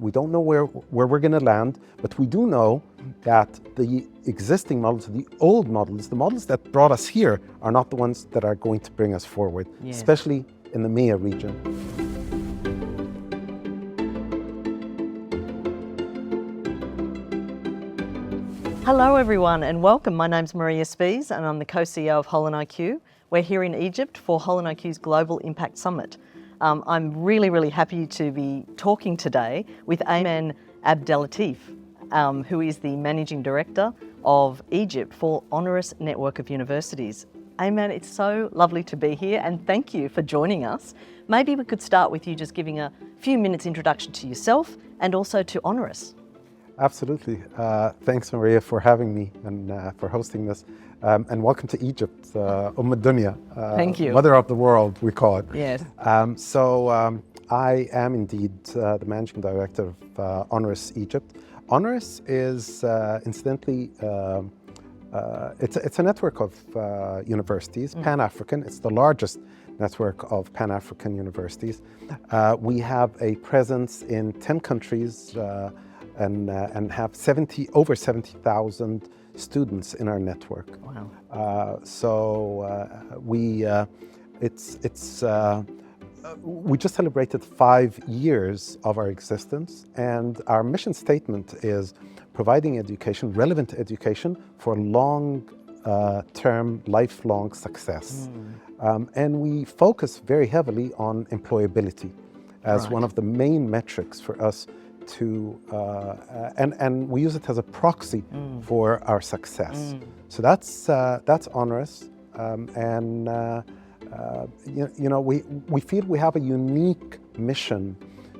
We don't know where we're going to land, but we do know that the existing models, the old models, the models that brought us here are not the ones that are going to bring us forward, especially in the MEA region. Hello everyone and welcome. My name's Maria Spies and I'm the co-CEO of Honoris. We're here in Egypt for Honoris's Global Impact Summit. I'm really happy to be talking today with Ayman Abdellatif, who is the Managing Director of Egypt for Honoris Network of Universities. Ayman, it's so lovely to be here and thank you for joining us. Maybe we could start with you just giving a few minutes introduction to yourself and also to Honoris. Absolutely. Thanks, Maria, for having me and for hosting this. And welcome to Egypt, Dunya. Thank you. Mother of the world, we call it. Yes. I am indeed the Managing Director of Honoris Egypt. Honoris is, incidentally, it's a network of universities, Pan-African. It's the largest network of Pan-African universities. We have a presence in 10 countries, and have over 70,000 students in our network. Wow. We just celebrated 5 years of our existence, and our mission statement is providing education, relevant education for long-term, lifelong success. And we focus very heavily on employability as one of the main metrics for us to, and we use it as a proxy for our success. So that's Honoris, we feel we have a unique mission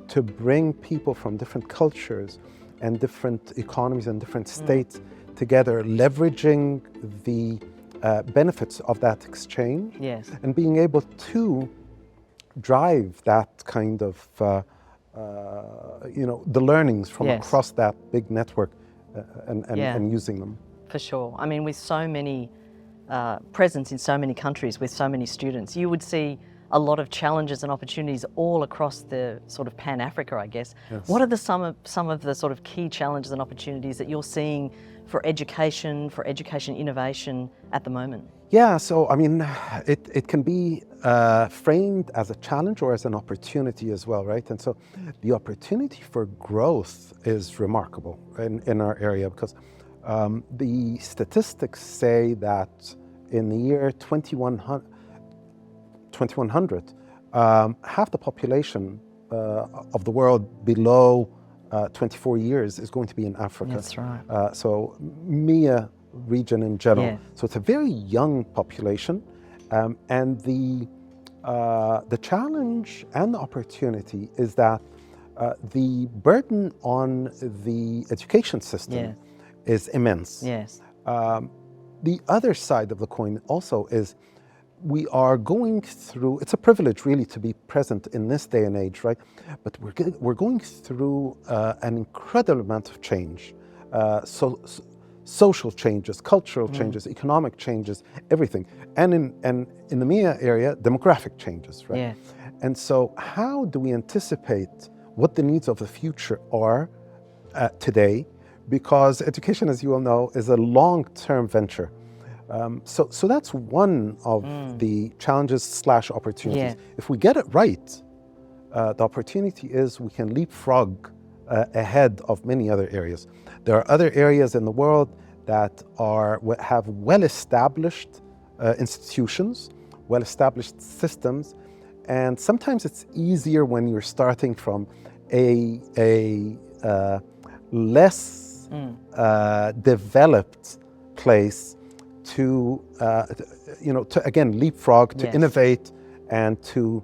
to bring people from different cultures and different economies and different states together, leveraging the benefits of that exchange, and being able to drive that kind of the learnings from across that big network and using them. For sure. I mean, with so many presence in so many countries, with so many students, you would see a lot of challenges and opportunities all across the sort of Pan-Africa, I guess. Yes. What are some of the sort of key challenges and opportunities that you're seeing for education innovation at the moment? Yeah, so I mean, it can be framed as a challenge or as an opportunity as well, right? And so the opportunity for growth is remarkable in our area, because the statistics say that in the year 2100, half the population of the world below 24 years is going to be in Africa. That's right. So MEA region in general. So it's a very young population, and the challenge and the opportunity is that the burden on the education system is immense. Yes. The other side of the coin also is we are going through, it's a privilege really to be present in this day and age, right? But we're going through an incredible amount of change. Social changes, cultural changes, economic changes, everything. And in the MEA area, demographic changes, right? Yeah. And so how do we anticipate what the needs of the future are today? Because education, as you all know, is a long-term venture. So that's one of the challenges / opportunities. If we get it right, the opportunity is we can leapfrog ahead of many other areas. There are other areas in the world that have well-established institutions, well-established systems, and sometimes it's easier when you're starting from a less developed place to again leapfrog, to innovate, and to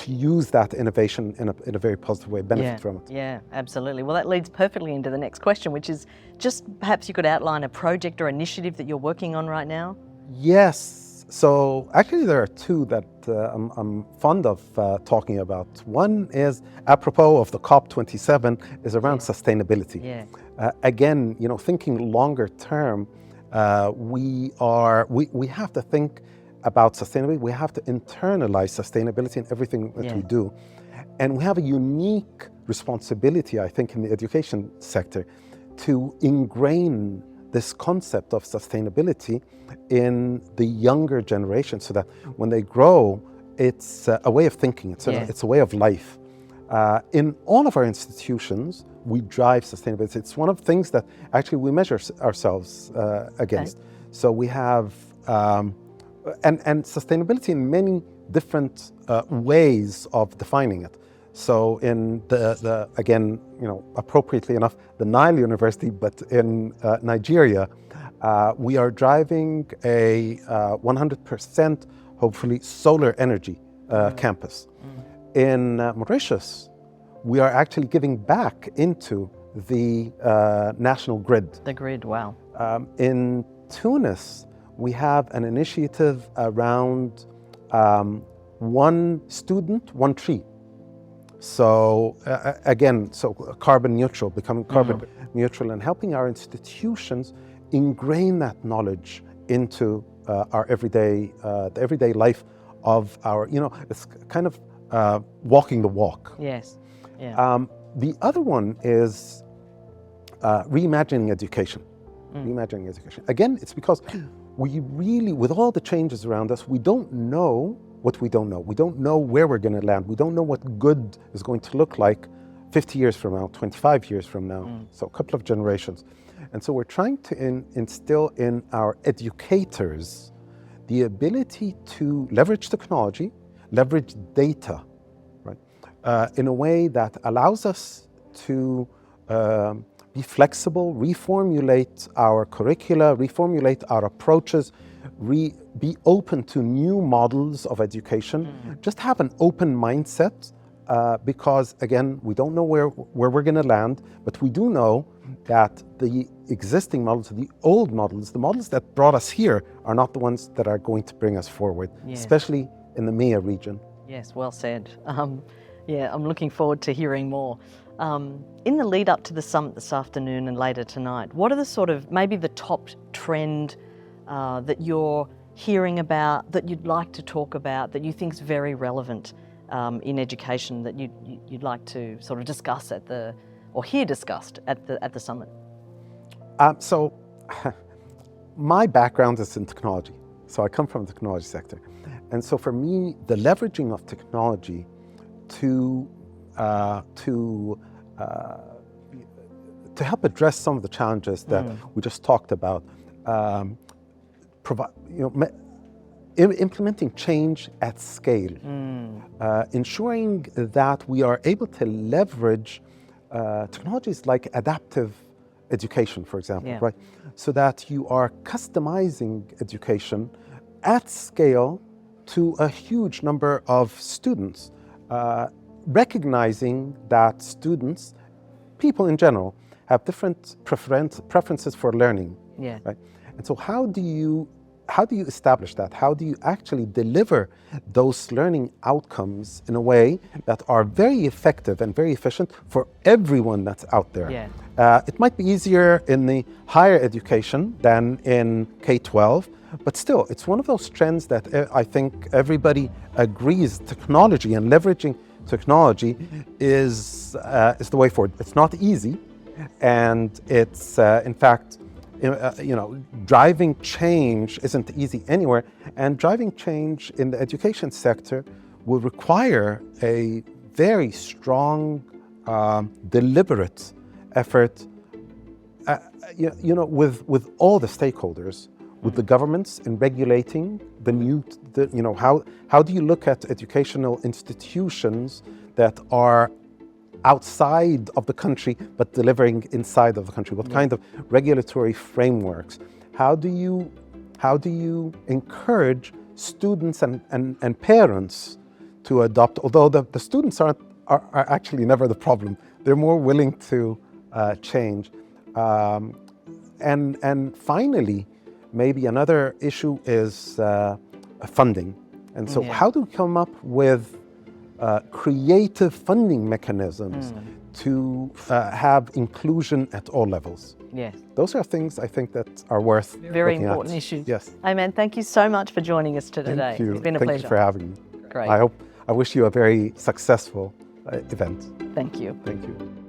use that innovation in a very positive way, benefit from it. Yeah, absolutely. Well, that leads perfectly into the next question, which is just perhaps you could outline a project or initiative that you're working on right now. Yes. So actually there are two that I'm fond of talking about. One is, apropos of the COP27, is around sustainability. Yeah. Again, thinking longer term, we have to think about sustainability. We have to internalize sustainability in everything that we do. And we have a unique responsibility, I think, in the education sector to ingrain this concept of sustainability in the younger generation so that when they grow, it's a way of thinking, it's a way of life. In all of our institutions, we drive sustainability. It's one of the things that actually we measure ourselves against. Okay. So we have, and sustainability in many different ways of defining it. So in the again, appropriately enough, the Nile University, but in Nigeria, we are driving a 100%, hopefully, solar energy campus. In Mauritius, we are actually giving back into the national grid. The grid, wow. In Tunis, we have an initiative around one student, one tree. So again, carbon neutral, becoming carbon neutral, and helping our institutions ingrain that knowledge into our everyday, the everyday life of our, it's kind of walking the walk. Yes. Yeah. The other one is reimagining education. Reimagining education. Again, it's because we really, with all the changes around us, we don't know what we don't know. We don't know where we're going to land. We don't know what good is going to look like 50 years from now, 25 years from now, so a couple of generations. And so we're trying to instill in our educators the ability to leverage technology, leverage data, right, in a way that allows us to be flexible, reformulate our curricula, reformulate our approaches, be open to new models of education, just have an open mindset, because again, we don't know where we're going to land, but we do know that the existing models, the old models, the models that brought us here are not the ones that are going to bring us forward, especially in the MEA region. Yes, well said. Yeah, I'm looking forward to hearing more. In the lead up to the summit this afternoon and later tonight, what are the sort of, maybe the top trend that you're hearing about, that you'd like to talk about, that you think is very relevant in education, that you'd like to sort of discuss or hear discussed at the summit? So my background is in technology. So I come from the technology sector. And so for me, the leveraging of technology to help address some of the challenges that we just talked about, implementing change at scale, ensuring that we are able to leverage technologies like adaptive education, for example, right? So that you are customizing education at scale to a huge number of students, recognizing that students, people in general, have different preferences for learning, right? And so how do you establish that? How do you actually deliver those learning outcomes in a way that are very effective and very efficient for everyone that's out there? It might be easier in the higher education than in K-12, but still, it's one of those trends that I think everybody agrees technology and leveraging technology is the way forward. It's not easy, and it's in fact, driving change isn't easy anywhere, and driving change in the education sector will require a very strong, deliberate effort, with all the stakeholders, with the governments in regulating how do you look at educational institutions that are outside of the country but delivering inside of the country? What kind of regulatory frameworks? How do you encourage students and parents to adopt, although the students are actually never the problem. They're more willing to change. And finally, maybe another issue is funding. And so how do we come up with creative funding mechanisms to have inclusion at all levels? Yes. Those are things I think that are worth very looking important at. issues. Yes. Ayman, thank you so much for joining us today. Thank you. It's been a Thank pleasure. you for having me. Great. I wish you a very successful event. Thank you. Thank you.